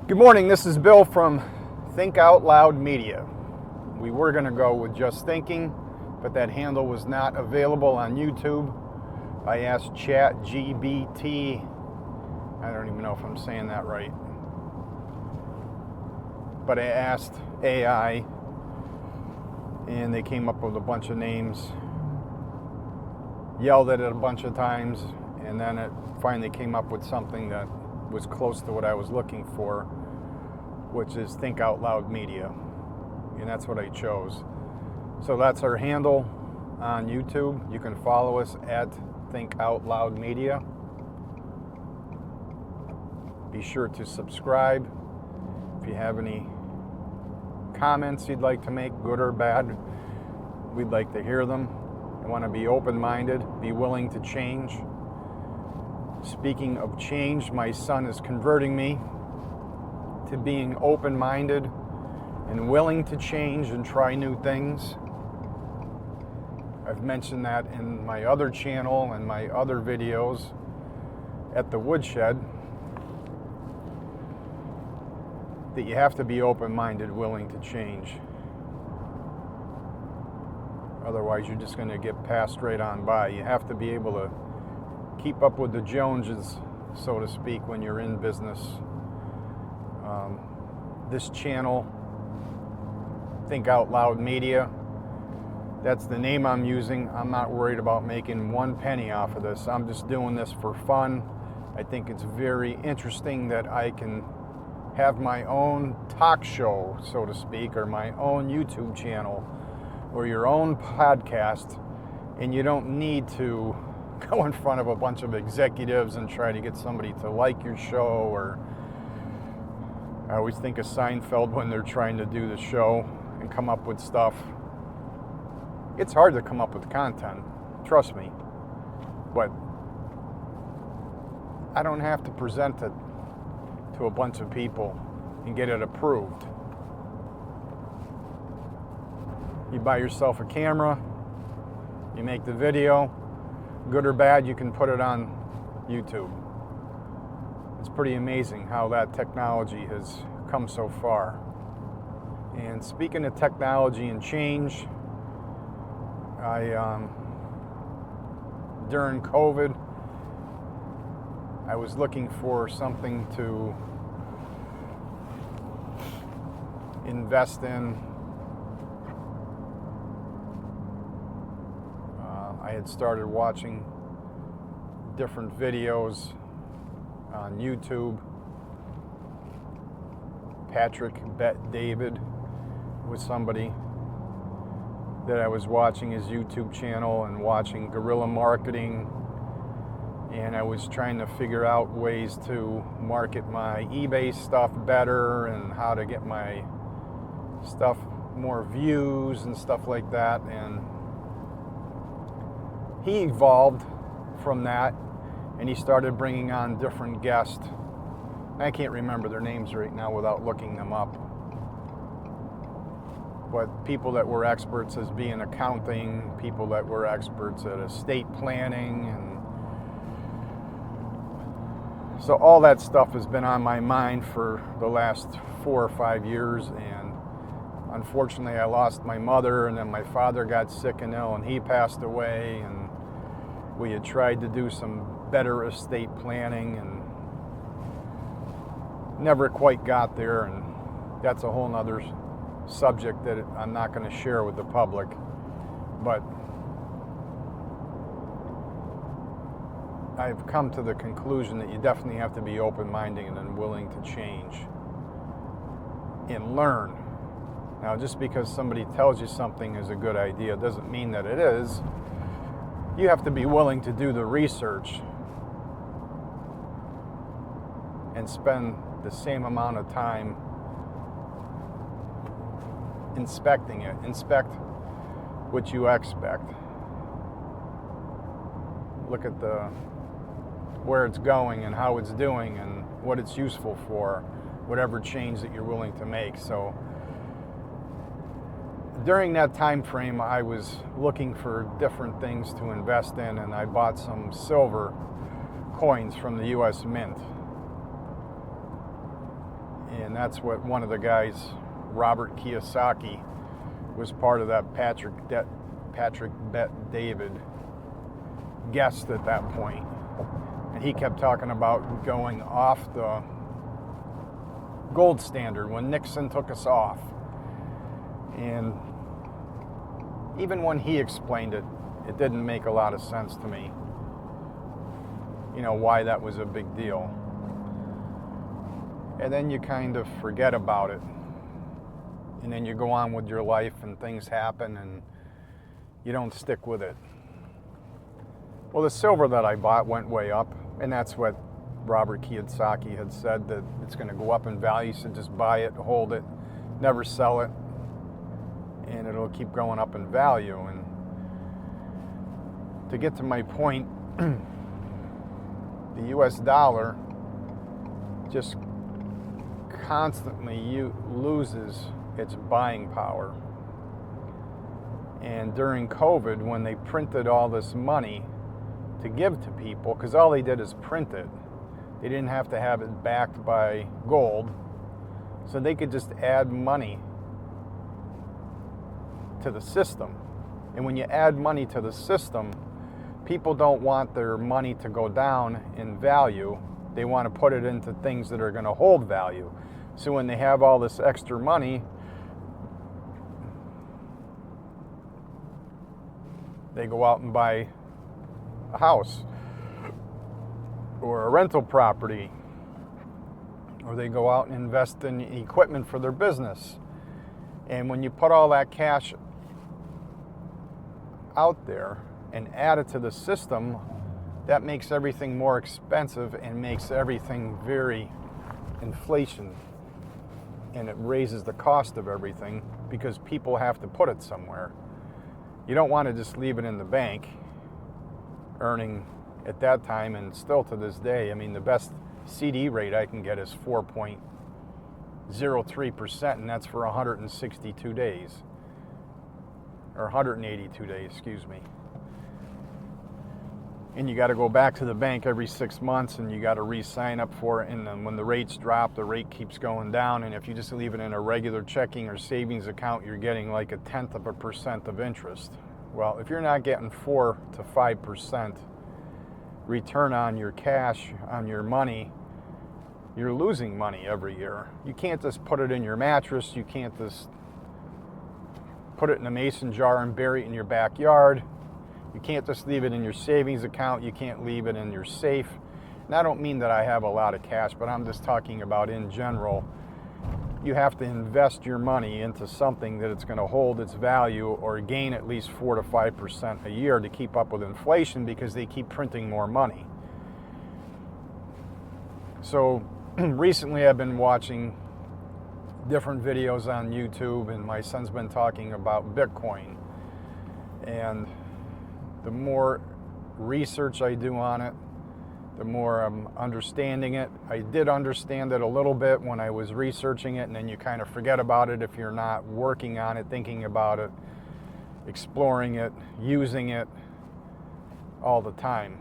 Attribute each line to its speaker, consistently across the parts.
Speaker 1: Good morning, this is Bill from Think Out Loud Media. We were going to go with just thinking, but that handle was not available on YouTube. I asked ChatGPT, I don't even know if I'm saying that right, but I asked AI and they came up with a bunch of names, yelled at it a bunch of times, and then it finally came up with something that was close to what I was looking for, which is Think Out Loud Media, and that's what I chose. So that's our handle on YouTube. You can follow us at Think Out Loud Media. Be sure to subscribe. If you have any comments you'd like to make, good or bad, we'd like to hear them. I want to be open-minded, be willing to change. Speaking of change, my son is converting me to being open-minded and willing to change and try new things. I've mentioned that in my other channel and my other videos at the woodshed, that you have to be open-minded, willing to change. Otherwise, you're just going to get passed right on by. You have to be able to keep up with the Joneses, so to speak, when you're in business. This channel, Think Out Loud Media, that's the name I'm using. I'm not worried about making one penny off of this. I'm just doing this for fun. I think it's very interesting that I can have my own talk show, so to speak, or my own YouTube channel, or your own podcast, and you don't need to go in front of a bunch of executives and try to get somebody to like your show. Or I always think of Seinfeld when they're trying to do the show and come up with stuff. It's hard to come up with content, trust me, but I don't have to present it to a bunch of people and get it approved. You buy yourself a camera, you make the video, good or bad, you can put it on YouTube. It's pretty amazing how that technology has come so far. And speaking of technology and change, during COVID, I was looking for something to invest in. I had started watching different videos on YouTube. Patrick Bet David was somebody that I was watching his YouTube channel and watching guerrilla marketing, and I was trying to figure out ways to market my eBay stuff better and how to get my stuff more views and stuff like that. And he evolved from that, and he started bringing on different guests. I can't remember their names right now without looking them up, but people that were experts as being accounting, people that were experts at estate planning, and so all that stuff has been on my mind for the last 4 or 5 years. And unfortunately, I lost my mother, and then my father got sick and ill, and he passed away, and we had tried to do some better estate planning and never quite got there. And that's a whole nother subject that I'm not going to share with the public. But I've come to the conclusion that you definitely have to be open-minded and willing to change and learn. Now, just because somebody tells you something is a good idea doesn't mean that it is. You have to be willing to do the research and spend the same amount of time inspecting it. Inspect what you expect. Look at where it's going and how it's doing and what it's useful for, whatever change that you're willing to make. So during that time frame, I was looking for different things to invest in, and I bought some silver coins from the U.S. Mint. And that's what one of the guys, Robert Kiyosaki, was part of that Patrick Bet David guessed at that point. And he kept talking about going off the gold standard when Nixon took us off. And even when he explained it, it didn't make a lot of sense to me. You know, why that was a big deal. And then you kind of forget about it. And then you go on with your life and things happen and you don't stick with it. Well, the silver that I bought went way up, and that's what Robert Kiyosaki had said, that it's going to go up in value, so just buy it, hold it, never sell it, and it'll keep going up in value. And to get to my point, the US dollar just constantly loses its buying power. And during COVID, when they printed all this money to give to people, because all they did is print it, they didn't have to have it backed by gold, so they could just add money to the system. And when you add money to the system, people don't want their money to go down in value. They want to put it into things that are going to hold value. So when they have all this extra money, they go out and buy a house or a rental property, or they go out and invest in equipment for their business. And when you put all that cash out there and add it to the system, that makes everything more expensive and makes everything very inflation, and it raises the cost of everything because people have to put it somewhere. You don't want to just leave it in the bank earning at that time, and still to this day, I mean, the best CD rate I can get is 4.03%, and that's for 162 days, or 182 days, excuse me. And you got to go back to the bank every 6 months, and you got to re-sign up for it, and then when the rates drop, the rate keeps going down, and if you just leave it in a regular checking or savings account, you're getting like 0.1% of interest. Well, if you're not getting 4 to 5% return on your cash, on your money, you're losing money every year. You can't just put it in your mattress, you can't just put it in a mason jar and bury it in your backyard. You can't just leave it in your savings account. You can't leave it in your safe. And I don't mean that I have a lot of cash, but I'm just talking about in general. You have to invest your money into something that it's going to hold its value or gain at least 4 to 5% a year to keep up with inflation, because they keep printing more money. So recently I've been watching different videos on YouTube, and my son's been talking about Bitcoin. And the more research I do on it, the more I'm understanding it. I did understand it a little bit when I was researching it, and then you kind of forget about it if you're not working on it, thinking about it, exploring it, using it all the time.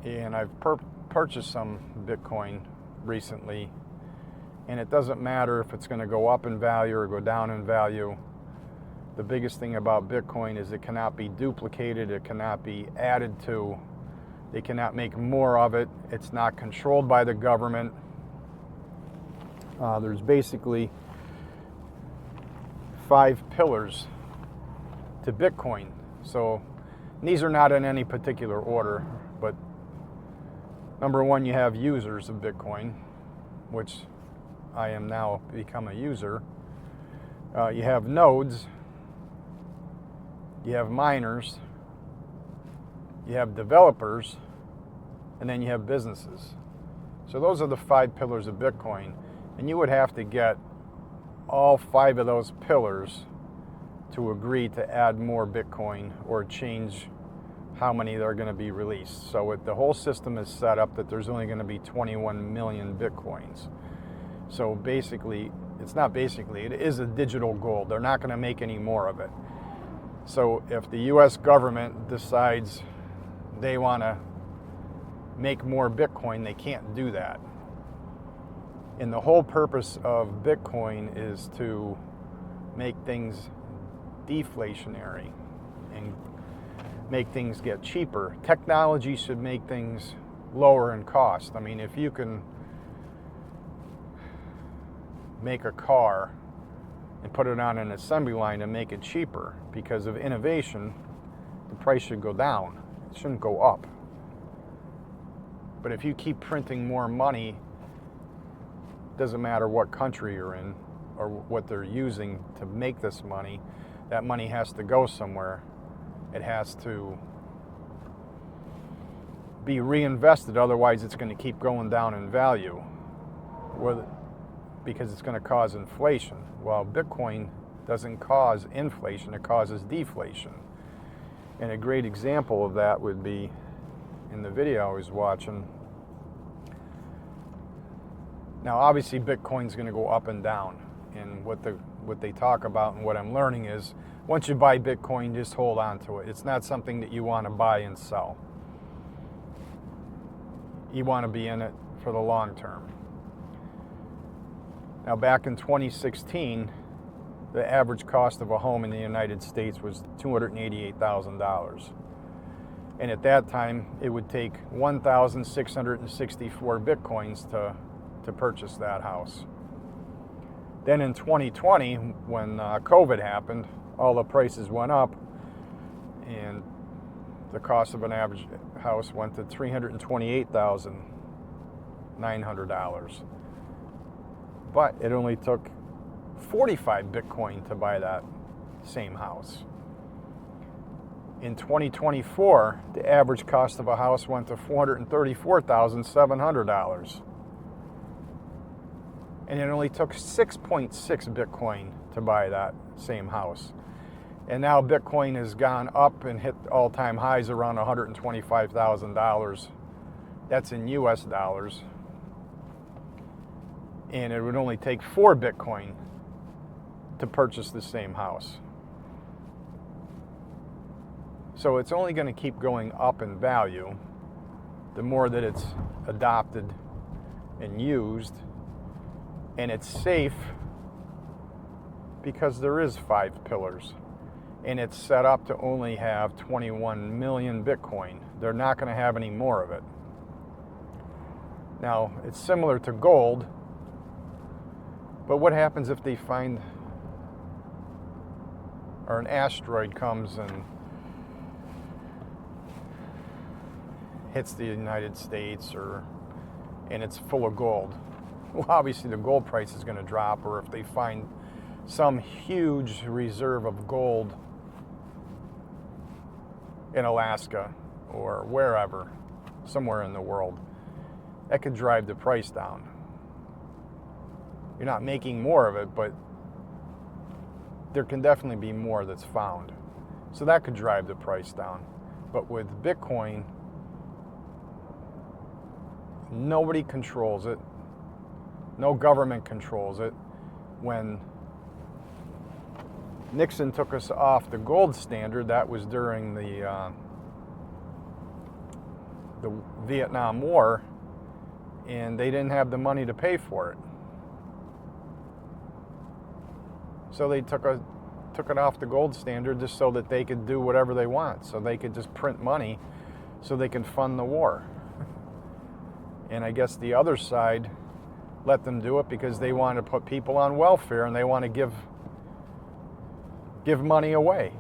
Speaker 1: And I've purchased some Bitcoin recently, and it doesn't matter if it's going to go up in value or go down in value. The biggest thing about Bitcoin is it cannot be duplicated, it cannot be added to, they cannot make more of it, it's not controlled by the government. There's basically 5 pillars to Bitcoin. So these are not in any particular order, but number 1, you have users of Bitcoin, which I am now become a user. You have nodes. You have miners, you have developers, and then you have businesses. So those are the 5 pillars of Bitcoin. And you would have to get all 5 of those pillars to agree to add more Bitcoin or change how many are going to be released. So the whole system is set up that there's only going to be 21 million Bitcoins. So basically, it is a digital gold. They're not going to make any more of it. So if the U.S. government decides they want to make more Bitcoin. They can't do that. And the whole purpose of Bitcoin is to make things deflationary and make things get cheaper. Technology should make things lower in cost. I mean, if you can make a car and put it on an assembly line and make it cheaper because of innovation, the price should go down. It shouldn't go up. But if you keep printing more money, doesn't matter what country you're in or what they're using to make this money, that money has to go somewhere. It has to be reinvested, otherwise it's going to keep going down in value because it's going to cause inflation. Well, Bitcoin doesn't cause inflation, it causes deflation. And a great example of that would be in the video I was watching. Now, obviously, Bitcoin's going to go up and down. And what they talk about and what I'm learning is, once you buy Bitcoin, just hold on to it. It's not something that you want to buy and sell. You want to be in it for the long term. Now, back in 2016, the average cost of a home in the United States was $288,000. And at that time, it would take 1,664 Bitcoins to purchase that house. Then in 2020, when COVID happened, all the prices went up and the cost of an average house went to $328,900. But it only took 45 Bitcoin to buy that same house. In 2024, the average cost of a house went to $434,700. And it only took 6.6 Bitcoin to buy that same house. And now Bitcoin has gone up and hit all-time highs around $125,000. That's in US dollars. And it would only take 4 Bitcoin to purchase the same house. So it's only going to keep going up in value the more that it's adopted and used. And it's safe because there is 5 pillars. And it's set up to only have 21 million Bitcoin. They're not going to have any more of it. Now, it's similar to gold. But what happens if they find, or an asteroid comes and hits the United States, and it's full of gold? Well, obviously the gold price is going to drop, or if they find some huge reserve of gold in Alaska or wherever, somewhere in the world, that could drive the price down. You're not making more of it, but there can definitely be more that's found. So that could drive the price down. But with Bitcoin, nobody controls it. No government controls it. When Nixon took us off the gold standard, that was during the Vietnam War, and they didn't have the money to pay for it. So they took it off the gold standard just so that they could do whatever they want. So they could just print money so they can fund the war. And I guess the other side let them do it because they want to put people on welfare and they want to give money away.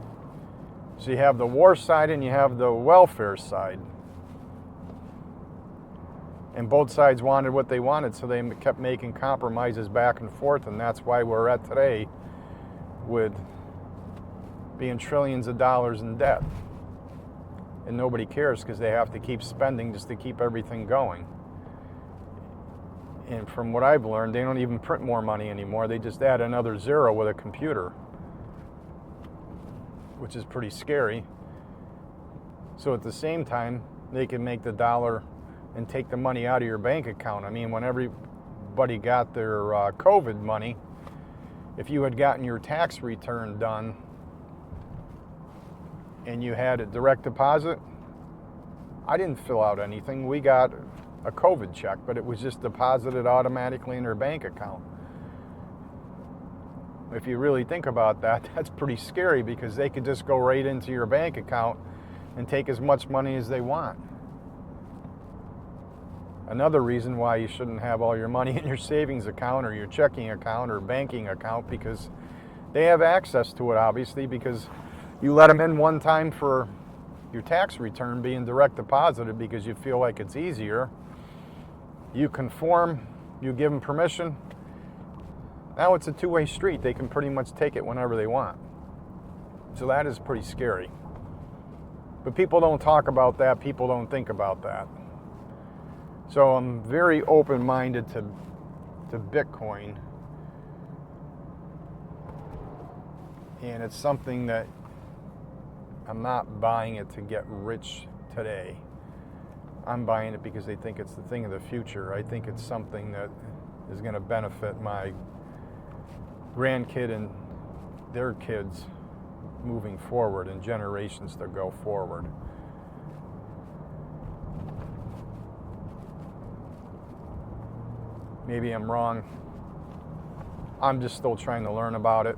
Speaker 1: So you have the war side and you have the welfare side. And both sides wanted what they wanted, so they kept making compromises back and forth, and that's why we're at today with being trillions of dollars in debt. And nobody cares because they have to keep spending just to keep everything going. And from what I've learned, they don't even print more money anymore. They just add another zero with a computer, which is pretty scary. So at the same time, they can make the dollar and take the money out of your bank account. I mean, when everybody got their COVID money, if you had gotten your tax return done and you had a direct deposit I didn't fill out anything. We got a COVID check, but it was just deposited automatically in their bank account. If you really think about that, that's pretty scary, because they could just go right into your bank account and take as much money as they want. Another reason why you shouldn't have all your money in your savings account or your checking account or banking account, because they have access to it, obviously, because you let them in one time for your tax return being direct deposited because you feel like it's easier. You conform, you give them permission. Now it's a two-way street. They can pretty much take it whenever they want. So that is pretty scary. But people don't talk about that. People don't think about that. So I'm very open-minded to Bitcoin. And it's something that I'm not buying it to get rich today. I'm buying it because they think it's the thing of the future. I think it's something that is going to benefit my grandkid and their kids moving forward, and generations to go forward. Maybe I'm wrong. I'm just still trying to learn about it.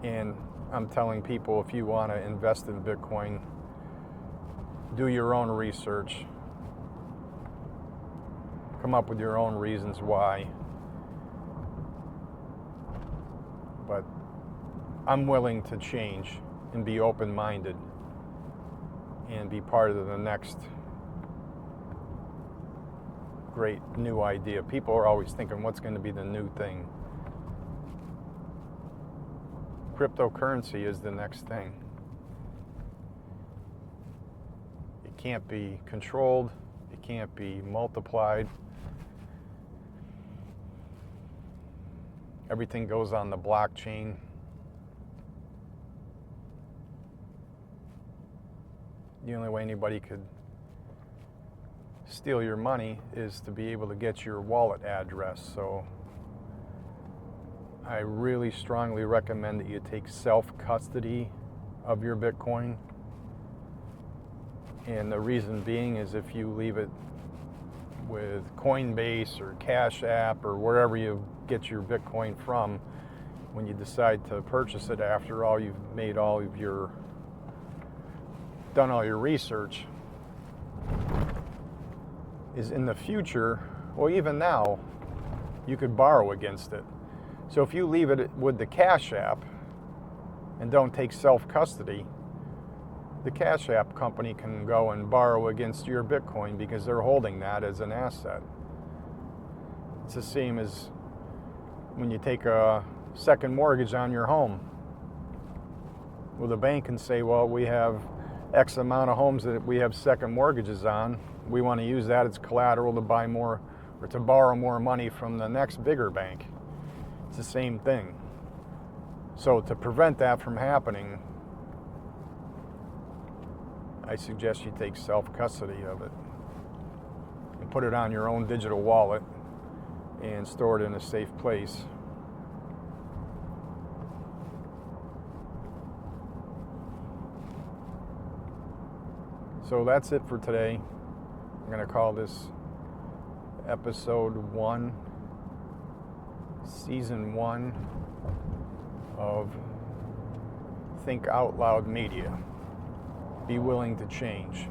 Speaker 1: And I'm telling people, if you want to invest in Bitcoin, do your own research. Come up with your own reasons why. But I'm willing to change and be open-minded and be part of the next great new idea. People are always thinking, what's going to be the new thing? Cryptocurrency is the next thing. It can't be controlled. It can't be multiplied. Everything goes on the blockchain. The only way anybody could steal your money is to be able to get your wallet address. So I really strongly recommend that you take self-custody of your Bitcoin. And the reason being is, if you leave it with Coinbase or Cash App or wherever you get your Bitcoin from, when you decide to purchase it, after all you've made all of your, done all your research, is in the future, well, even now, you could borrow against it. So if you leave it with the Cash App and don't take self-custody, the Cash App company can go and borrow against your Bitcoin because they're holding that as an asset. It's the same as when you take a second mortgage on your home. Well, the bank can say, well, we have X amount of homes that we have second mortgages on. We want to use that as collateral to buy more or to borrow more money from the next bigger bank. It's the same thing. So to prevent that from happening, I suggest you take self-custody of it and put it on your own digital wallet and store it in a safe place. So that's it for today. I'm going to call this episode 1, season 1 of Think Out Loud Media. Be willing to change.